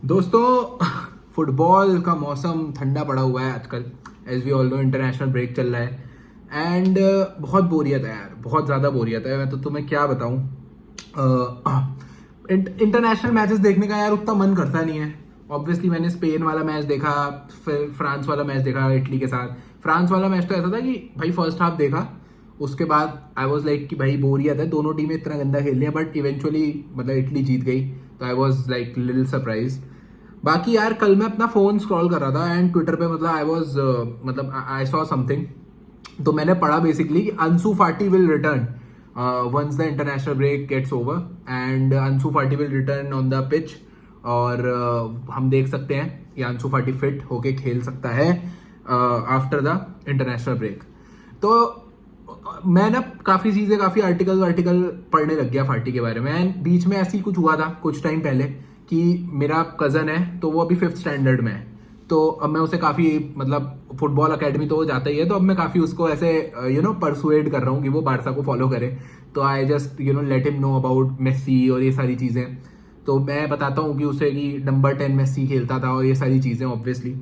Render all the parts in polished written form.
दोस्तों फुटबॉल का मौसम ठंडा पड़ा हुआ है आजकल। As we all know international break चल रहा है एंड बहुत बोरियत है यार, बहुत ज़्यादा बोरियत है। मैं तो तुम्हें क्या बताऊँ, इंटरनेशनल मैचेस देखने का यार उतना मन करता नहीं है। ऑब्वियसली मैंने स्पेन वाला मैच देखा, फिर फ्रांस वाला मैच देखा इटली के साथ। फ्रांस वाला मैच तो ऐसा था कि भाई फर्स्ट हाफ देखा, उसके बाद आई वॉज लाइक कि भाई बोरियत है, दोनों टीमें इतना गंदा खेल रही है, बट इवेंचुअली मतलब इटली जीत गई, तो I was like little surprise. बाकी यार कल मैं अपना फोन स्क्रॉल कर रहा था एंड ट्विटर पे मतलब आई वॉज मतलब आई सॉ समथिंग। तो मैंने पढ़ा बेसिकली कि Ansu Fati will return once the international break gets over and Ansu Fati will return on the pitch. और हम देख सकते हैं कि अंसू फाटी फिट होके खेल सकता है आफ्टर द इंटरनेशनल ब्रेक। तो मैं ना काफ़ी आर्टिकल पढ़ने लग गया फाटी के बारे में। एंड बीच में ऐसे ही कुछ हुआ था कुछ टाइम पहले कि मेरा कज़न है, तो वो अभी 5th स्टैंडर्ड में है। तो अब मैं उसे काफ़ी मतलब फुटबॉल अकेडमी तो वो जाता ही है, तो अब मैं काफ़ी उसको ऐसे परसुएड कर रहा हूँ कि वो बारसा को फॉलो करे। तो I just let him know about Messi और ये सारी चीज़ें। तो मैं बताता हूँ कि उसे कि नंबर 10 मेस्सी खेलता था और ये सारी चीज़ें ऑब्वियसली।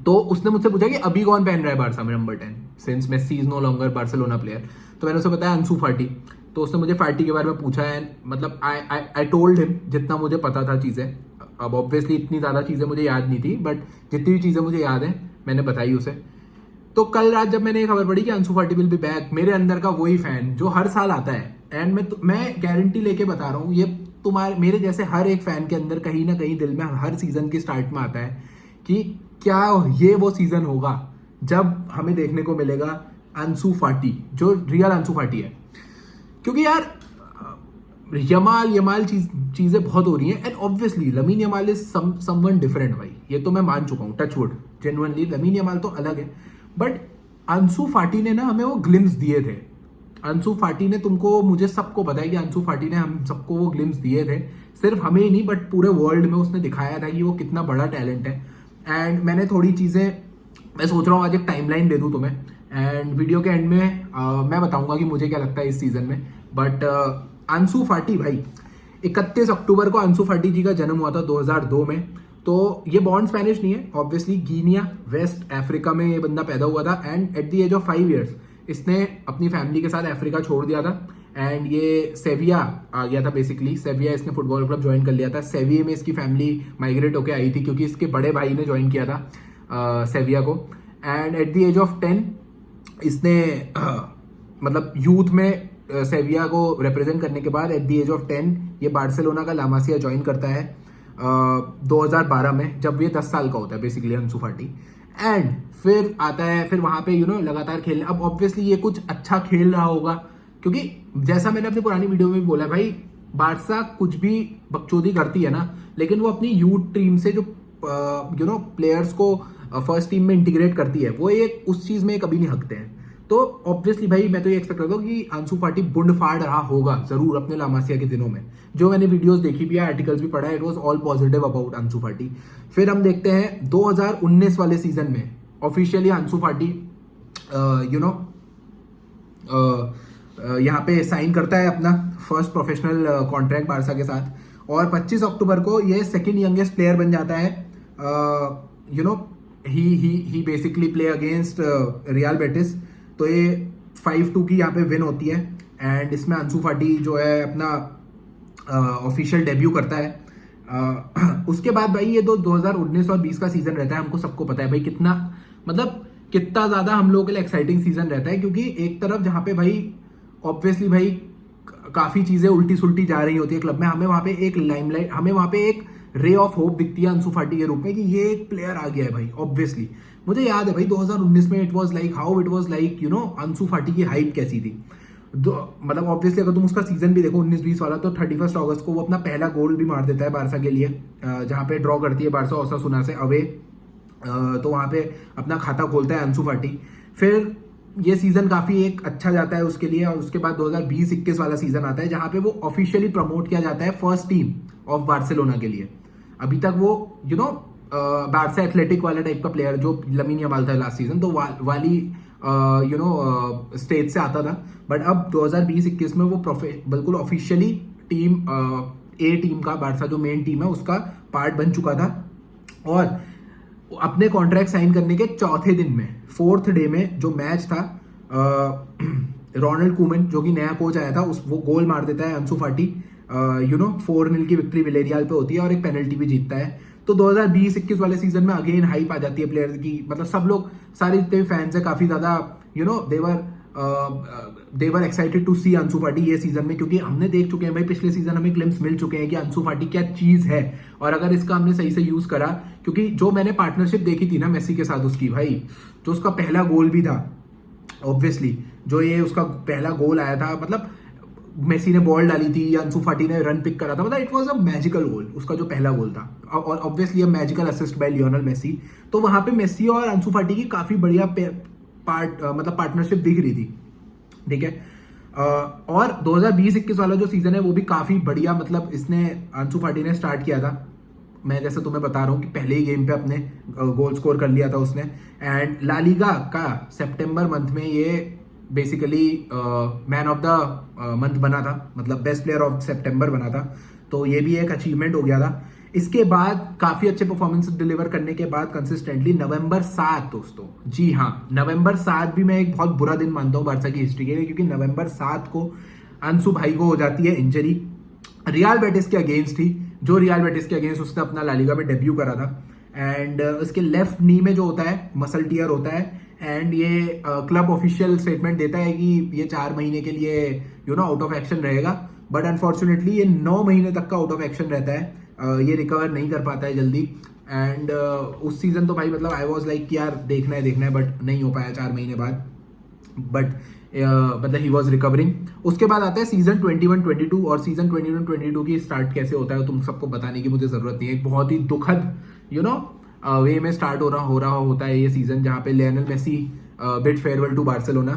तो उसने मुझसे पूछा कि अभी कौन पहन रहा है बारसा में number 10, since Messi is no longer Barcelona player. तो मैंने उसे बताया अंसू फाटी। तो उसने मुझे फाटी के बारे में पूछा है, मतलब आई टोल्ड हिम जितना मुझे पता था चीज़ें। अब ऑब्वियसली इतनी ज़्यादा चीज़ें मुझे याद नहीं थी, बट जितनी भी चीज़ें मुझे याद हैं मैंने बताई उसे। तो कल रात जब मैंने ये खबर पढ़ी कि Ansu Fati will be back, मेरे अंदर का वही फैन जो हर साल आता है, एंड मैं गारंटी लेके बता रहा हूँ, ये तुम्हारे मेरे जैसे हर एक फैन के अंदर कहीं ना कहीं दिल में हर सीजन के स्टार्ट में आता है कि क्या ये वो सीजन होगा जब हमें देखने को मिलेगा अंसू फाटी, जो रियल अंसू फाटी है। क्योंकि यार यमाल यमाल चीजें बहुत हो रही हैं and obviously lamin Yamal is someone different भाई, ये तो मैं मान चुका हूँ, touch wood, genuinely lamin Yamal तो अलग है। बट अंसू फाटी ने ना हमें वो ग्लिम्स दिए थे। अंसू फाटी ने तुमको, मुझे सबको पता है कि अंसू फाटी ने हम सबको वो ग्लिम्स दिए थे, सिर्फ हमें ही नहीं बट पूरे वर्ल्ड में उसने दिखाया था कि वो कितना बड़ा टैलेंट है। एंड मैंने थोड़ी चीज़ें, मैं सोच रहा हूँ आज एक टाइमलाइन दे दूँ तुम्हें एंड वीडियो के एंड में मैं बताऊंगा कि मुझे क्या लगता है इस सीजन में। बट अंसू फाटी भाई, 31 अक्टूबर को अंसू फाटी जी का जन्म हुआ था 2002 में। तो ये बॉर्न स्पेनिश नहीं है, ऑब्वियसली गिनिया वेस्ट अफ्रीका में ये बंदा पैदा हुआ था। And at the age of 5 years इसने अपनी फैमिली के साथ अफ्रीका छोड़ दिया था एंड ये सेविया आ गया था। बेसिकली सेविया इसने फुटबॉल क्लब ज्वाइन कर लिया था। सेविया में इसकी फैमिली माइग्रेट होकर आई थी क्योंकि इसके बड़े भाई ने ज्वाइन किया था सेविया को। And at the age of 10 इसने मतलब यूथ में सेविया को रिप्रेजेंट करने के बाद एट द एज ऑफ 10 ये बार्सिलोना का लामासिया ज्वाइन करता है 2012 में, जब ये 10 साल का होता है बेसिकली अंसू फाटी। एंड फिर आता है, फिर वहां पे लगातार खेलने। अब ऑब्वियसली ये कुछ अच्छा खेल रहा होगा क्योंकि जैसा मैंने अपनी पुरानी वीडियो में भी बोला भाई, बारसा कुछ भी बकचोदी करती है ना, लेकिन वो अपनी यूथ टीम से जो प्लेयर्स को फर्स्ट टीम में इंटीग्रेट करती है, वो ये उस चीज में कभी नहीं हकते हैं। तो ऑब्वियसली भाई मैं तो ये एक्सपेक्ट करता हूँ कि अंसू फाटी बुंड फाड़ रहा होगा जरूर अपने लामासिया के दिनों में। जो मैंने वीडियोस देखी भी है, आर्टिकल्स भी पढ़ा है, it was all positive about Ansu Fati. फिर हम देखते हैं 2019 वाले सीजन में ऑफिशियली अंसू फाटी यहाँ पे साइन करता है अपना फर्स्ट प्रोफेशनल कॉन्ट्रैक्ट बारसा के साथ। और 25 अक्टूबर को ये सेकंड यंगेस्ट प्लेयर बन जाता है। He basically play against Real Betis. तो ये 5-2 की यहाँ पे विन होती है एंड इसमें अंसू फाटी जो है अपना ऑफिशियल डेब्यू करता है। उसके बाद भाई ये 2019 और 20 का सीजन रहता है, हमको सबको पता है भाई कितना मतलब कितना ज़्यादा हम लोगों के लिए एक्साइटिंग सीजन रहता है। क्योंकि एक तरफ जहाँ पे भाई ऑब्वियसली भाई काफ़ी चीज़ें उल्टी सुल्टी जा रही होती है क्लब में, हमें वहाँ पे एक लाइमलाइट, हमें वहाँ पे एक रे ऑफ होप दिखती है अंसू फाटी के रूप में कि ये एक प्लेयर आ गया है भाई। ऑब्वियसली मुझे याद है भाई 2019 में इट वाज लाइक अंसू फाटी की हाइप कैसी थी। मतलब ऑब्वियसली अगर तुम उसका सीजन भी देखो 19-20 वाला, तो 31 अगस्त को वो अपना पहला गोल भी मार देता है बारसा के लिए, जहाँ पे ड्रॉ करती है बारसा ओसासुना से अवे। तो वहाँ पे अपना खाता खोलता है अंसू फाटी। फिर ये सीजन काफी एक अच्छा जाता है उसके लिए। और उसके बाद 2020-21 वाला सीजन आता है जहाँ पे वो ऑफिशियली प्रमोट किया जाता है फर्स्ट टीम ऑफ बार्सिलोना के लिए। अभी तक वो बारसा एथलेटिक वाला टाइप का प्लेयर जो लमीन यमाल था लास्ट सीजन, तो वाली स्टेज से आता था। बट अब 2020-21 में वो बिल्कुल ऑफिशियली टीम ए टीम का, बारसा जो मेन टीम है उसका पार्ट बन चुका था। और अपने कॉन्ट्रैक्ट साइन करने के चौथे दिन में, फोर्थ डे में जो मैच था, रोनाल्ड कूमन जो कि नया कोच आया था, वो गोल मार देता है अंसु फाटी, 4-0 की विक्ट्री विलेरियल पे होती है और एक पेनल्टी भी जीतता है। तो 2020-21 वाले सीजन में अगेन हाइप आ जाती है प्लेयर्स की, मतलब सब लोग, सारे जितने भी फैंस है काफी ज्यादा देवर एक्साइटेड टू सी अंसु फाटी ये सीजन में, क्योंकि हमने देख चुके हैं भाई पिछले सीजन हमें ग्लिम्स मिल चुके हैं कि अंसु फाटी क्या चीज है, और अगर इसका हमने सही से यूज करा, क्योंकि जो मैंने पार्टनरशिप देखी थी ना मेसी के साथ उसकी, भाई जो उसका पहला गोल भी था, ऑब्वियसली जो ये उसका पहला गोल आया था, मतलब मेसी ने बॉल डाली थी, अंसु फाटी ने रन पिक करा था, मतलब it was a magical goal, उसका जो पहला गोल था, और obviously a magical assist by Lionel Messi. तो वहां पे मेसी और अंसु फाटी की काफी बढ़िया मतलब पार्टनरशिप दिख रही थी, ठीक है। और 2020-21 वाला जो सीजन है वो भी काफी बढ़िया, मतलब इसने अंसु फाटी ने स्टार्ट किया था, मैं जैसे तुम्हें बता रहा हूँ कि पहले ही गेम पे अपने गोल स्कोर कर लिया था उसने। एंड ला लीगा का सितंबर मंथ में ये basically man of the month बना था, मतलब बेस्ट प्लेयर ऑफ सितंबर बना था, तो ये भी एक अचीवमेंट हो गया था। इसके बाद काफी अच्छे परफॉर्मेंस डिलीवर करने के बाद कंसिस्टेंटली नवंबर 7 दोस्तों, जी हाँ नवंबर 7 भी मैं एक बहुत बुरा दिन मानता हूँ बार्सा की हिस्ट्री के लिए, क्योंकि नवंबर 7 को अंसु भाई को हो जाती है इंजरी, रियल बेटिस के अगेंस्ट थी, जो रियल बेटिस के अगेंस्ट उसने अपना ला लीगा में डेब्यू करा था। एंड उसके लेफ्ट नी में जो होता है मसल टियर होता है, एंड ये क्लब ऑफिशियल स्टेटमेंट देता है कि ये 4 महीने के लिए आउट ऑफ एक्शन रहेगा, बट अनफॉर्चुनेटली ये 9 महीने तक का आउट ऑफ एक्शन रहता है, ये रिकवर नहीं कर पाता है जल्दी। एंड उस सीजन तो भाई मतलब आई वॉज लाइक यार देखना है, बट नहीं हो पाया 4 महीने बाद, बट मतलब ही वॉज रिकवरिंग। उसके बाद आता है सीजन 21-22, और सीजन 21-22 की स्टार्ट कैसे होता है तुम सबको बताने की मुझे जरूरत नहीं है, एक बहुत ही दुखद वे में स्टार्ट हो रहा होता है ये सीजन, जहाँ पे Lionel Messi bid farewell to Barcelona,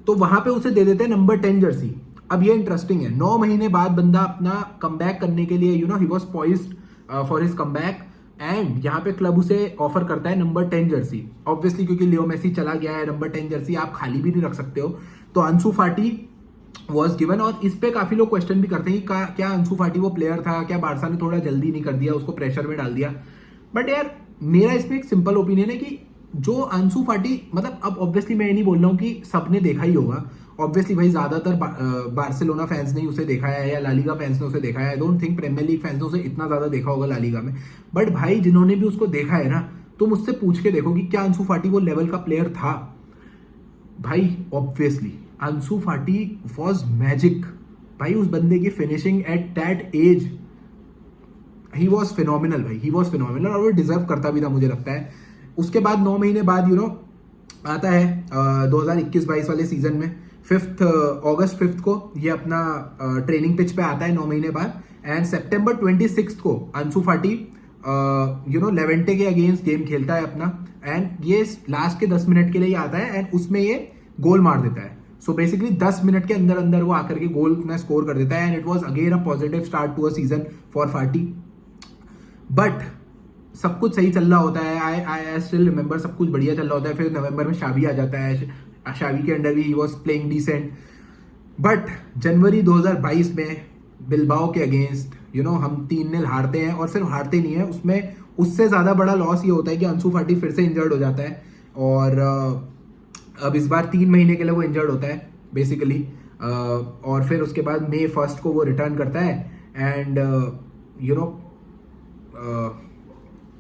तो वहां पे उसे दे देते हैं नंबर 10 जर्सी। अब ये इंटरेस्टिंग है, 9 महीने बाद बंदा अपना कमबैक करने के लिए he was poised for his comeback, and यहाँ पे क्लब उसे ऑफर करता है नंबर 10 जर्सी, ऑब्वियसली क्योंकि लियो मेसी चला गया है, नंबर 10 जर्सी आप खाली भी नहीं रख सकते हो, तो अंसु फाटी वॉज गिवन। और इस पे काफी लोग क्वेश्चन भी करते हैं कि क्या अंसु फाटी वो प्लेयर था, क्या बारसा ने थोड़ा जल्दी नहीं कर दिया, उसको प्रेशर में डाल दिया, बट यार मेरा इसमें एक सिंपल ओपिनियन है कि जो अंसु फाटी, मतलब अब ऑब्वियसली मैं ये नहीं बोल रहा हूँ कि सबने देखा ही होगा, ऑब्वियसली भाई ज्यादातर बार्सिलोना फैंस ने उसे देखा है या लालीगा फैंस ने उसे देखा है, I don't think Premier League fans ने उसे इतना ज्यादा देखा होगा लालीगा में, बट भाई जिन्होंने भी उसको देखा है ना, तुम उससे पूछ के देखो कि क्या अंसु फाटी वो लेवल का प्लेयर था, भाई ऑब्वियसली अंसु फाटी वॉज मैजिक, भाई उस बंदे की finishing at that age, he was phenomenal भाई, ही वॉज फिनोमिनल, और वो डिजर्व करता भी था मुझे लगता है। उसके बाद 9 महीने बाद आता है 2021-22 वाले सीजन में, अगस्त 5 को ये अपना ट्रेनिंग पिच पे आता है 9 महीने बाद, एंड सितंबर 26 को अंसु फाटी लेवेंटे के अगेंस्ट गेम खेलता है अपना, एंड ये लास्ट के 10 मिनट के लिए आता है, एंड उसमें ये गोल मार देता है। सो बेसिकली 10 मिनट के अंदर अंदर वो आकर के गोल अपना स्कोर कर देता है, and it was again a positive start to a season for Fati. But सब कुछ सही चल रहा होता है, आई स्टिल रिमेंबर सब कुछ बढ़िया चल रहा होता है, फिर नवंबर में शावी आ जाता है, शावी के अंडर भी he was playing decent, but January 2022 में बिलबाओ के अगेंस्ट हम 3-0 हारते हैं, और सिर्फ हारते नहीं है, उसमें उससे ज़्यादा बड़ा लॉस ये होता है कि अंसु फाटी फिर से इंजर्ड हो जाता है, और अब इस बार 3 महीने के लिए वो इंजर्ड होता है बेसिकली, और फिर उसके बाद May 1 को वो रिटर्न करता है, एंड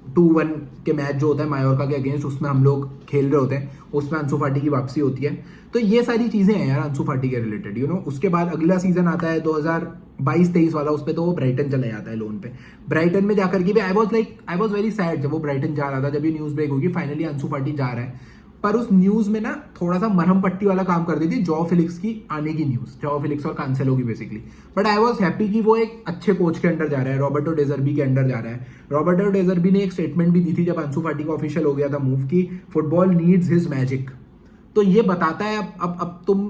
2-1 के मैच जो होता है मायोरका के अगेंस्ट, उसमें हम लोग खेल रहे होते हैं, उसमें अंसु फाटी की वापसी होती है। तो ये सारी चीजें हैं यार अंसु फाटी के रिलेटेड। उसके बाद अगला सीजन आता है 2022-23 वाला, उस पर तो वो ब्राइटन चला जाता है लोन पे। ब्राइटन में जाकर के भी आई वॉज वेरी सैड जब वो ब्राइटन जा रहा था, जब ये न्यूज ब्रेक होगी फाइनली अंसु फाटी जा रहा है, पर उस न्यूज में ना थोड़ा सा मरहम पट्टी वाला काम कर दी थी जॉ फिलिक्स की आने की न्यूज, जॉ फिलिक्स और कांसेलो की basically. But I was happy कि वो एक अच्छे कोच के अंडर जा रहा है, रॉबर्टो डेजर्बी के अंडर जा रहा है। रॉबर्टो डेजर्बी ने एक स्टेटमेंट भी दी थी जब अंसु फाटी का ऑफिशियल हो गया था मूव, की फुटबॉल नीड्स हिज मैजिक। तो ये बताता है, अब तुम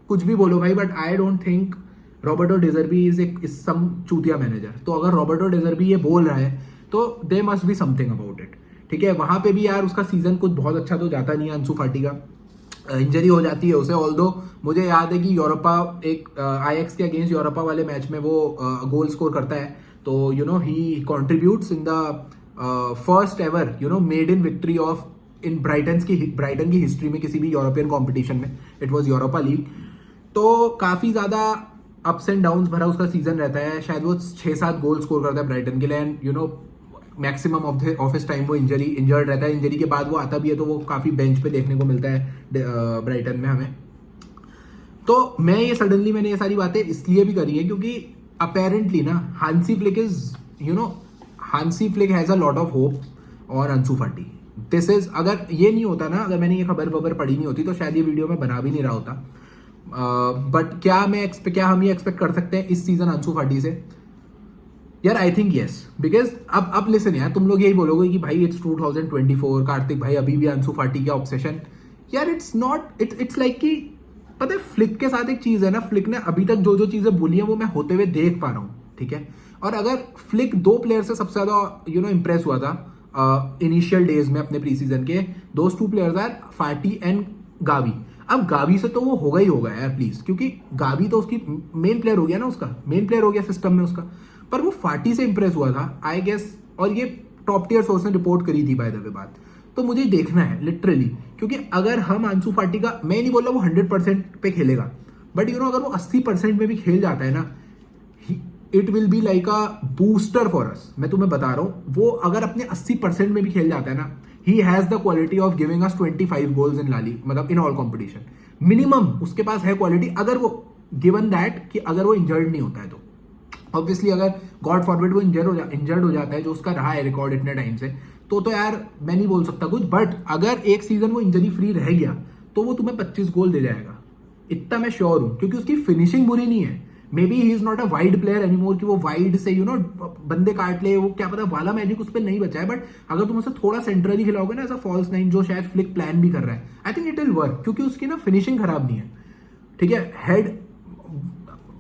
कुछ भी बोलो भाई, but I don't think Roberto De Zerbi is some चूतिया मैनेजर। तो अगर रॉबर्टो डेजर्बी ये बोल रहा है तो they must be something about it, ठीक है। वहां पे भी यार उसका सीजन कुछ बहुत अच्छा तो जाता नहीं है, अंसु फाटी का इंजरी हो जाती है उसे। ऑल्दो मुझे याद है कि यूरोपा एक आईएक्स के अगेंस्ट यूरोपा वाले मैच में वो गोल स्कोर करता है, तो you know he contributes in the first ever you know maiden victory of in Brighton की हिस्ट्री में किसी भी यूरोपियन कॉम्पिटिशन में, इट वॉज यूरोपा लीग। तो काफ़ी ज़्यादा अप्स एंड डाउन्स भरा उसका सीजन रहता है, शायद वो 6-7 गोल स्कोर करता है ब्राइटन के लिए, and you know maximum of his time वो इंजर्ड रहता है। इंजरी के बाद वो आता भी है तो वो काफ़ी बेंच पे देखने को मिलता है ब्राइटन में हमें। तो मैंने ये सारी बातें इसलिए भी करी है क्योंकि अपेरेंटली ना Hansi Flick has a lot of hope और अंसू फाटी। दिस इज, अगर ये नहीं होता ना, अगर मैंने ये खबर पढ़ी नहीं होती तो शायद ये वीडियो मैं बना भी नहीं रहा होता। बट क्या हम ये एक्सपेक्ट कर सकते हैं इस सीजन अंसू फाटी से? यार आई थिंक येस, बिकॉज अब लिसन यार, तुम लोग यही बोलोगे कि भाई इट्स 2024, कार्तिक भाई अभी भी अंसू फाटी का ऑब्सेशन। यार इट्स लाइक कि पता है फ्लिक के साथ एक चीज है ना, फ्लिक ने अभी तक जो चीजें बोली है वो मैं होते हुए देख पा रहा हूँ, ठीक है। और अगर फ्लिक 2 प्लेयर से सबसे ज्यादा इम्प्रेस हुआ था इनिशियल डेज में अपने प्री सीजन के, दोस 2 प्लेयर्स आर फाटी एंड गावी। अब गावी से तो वो होगा ही होगा यार प्लीज, क्योंकि गावी तो उसकी मेन प्लेयर हो गया ना, उसका मेन प्लेयर हो गया सिस्टम में उसका। पर वो फाटी से इंप्रेस हुआ था आई गेस, और ये टॉप टियर सोर्स ने रिपोर्ट करी थी बाय द वे बात। तो मुझे देखना है लिटरली, क्योंकि अगर हम अंसू फाटी का, मैं नहीं बोल रहा वो 100% पे खेलेगा, बट अगर वो 80% में भी खेल जाता है ना, it will be like a booster for us. मैं तुम्हें बता रहा हूँ, वो अगर अपने 80% में भी खेल जाता है ना, he has the quality of giving us 25 goals in LaLiga, मतलब इन ऑल कॉम्पिटिशन मिनिमम उसके पास है क्वालिटी। अगर वो गिवन दैट कि अगर वो इंजर्ड नहीं होता है तो ऑब्वियसली, अगर गॉड फॉरबिड वो इंजर्ड हो जाता है जो उसका रहा है रिकॉर्ड इतने टाइम से, तो यार मैं नहीं बोल सकता कुछ। बट अगर एक सीजन वो इंजरी फ्री रह गया तो वो तुम्हें 25 गोल दे जाएगा, इतना मैं श्योर हूं, क्योंकि उसकी फिनिशिंग बुरी नहीं है। May be he is not a wide player anymore कि वो वाइड से बंदे काट ले, वो क्या पता वाला मैजिक उस पर नहीं बचा है। बट अगर तुम उसे थोड़ा सेंट्रली खिलाओगे ना, ऐसा फॉल्स नाइन जो शायद फ्लिक प्लान भी कर रहा है, I think it will work, क्योंकि उसकी ना फिनिशिंग खराब नहीं है, ठीक है।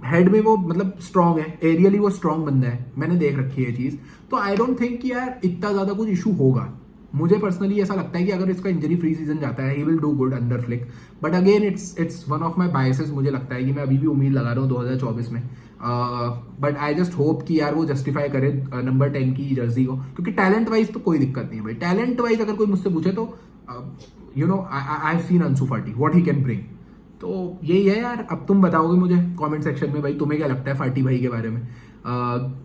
हेड में वो मतलब स्ट्रांग है, एरियली वो स्ट्रांग बंदा है, मैंने देख रखी है चीज। तो आई डोंट थिंक कि यार इतना ज्यादा कुछ इशू होगा। मुझे पर्सनली ऐसा लगता है कि अगर इसका इंजरी फ्री सीजन जाता है, he will do good under flick. But again it's one of my biases, मुझे लगता है कि मैं अभी भी उम्मीद लगा रहा हूँ 2024 में। बट आई जस्ट होप कि यार वो जस्टिफाई करे नंबर 10 की जर्सी को, क्योंकि टैलेंट वाइज तो कोई दिक्कत नहीं है भाई। टैलेंट वाइज अगर कोई मुझसे पूछे तो आई हैव सीन अंसू फाटी व्हाट ही कैन ब्रिंग। तो यही है यार। अब तुम बताओगे मुझे कमेंट सेक्शन में भाई तुम्हें क्या लगता है फाटी भाई के बारे में।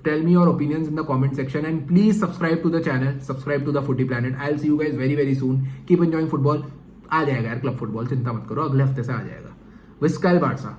Tell me your opinions in the comment section and please subscribe to the channel, subscribe to the footy planet. I will see you guys very very soon. Keep enjoying football. आ जाएगा यार क्लब फुटबॉल, चिंता मत करो, अगले हफ्ते से आ जाएगा। विस्काइल बारसा।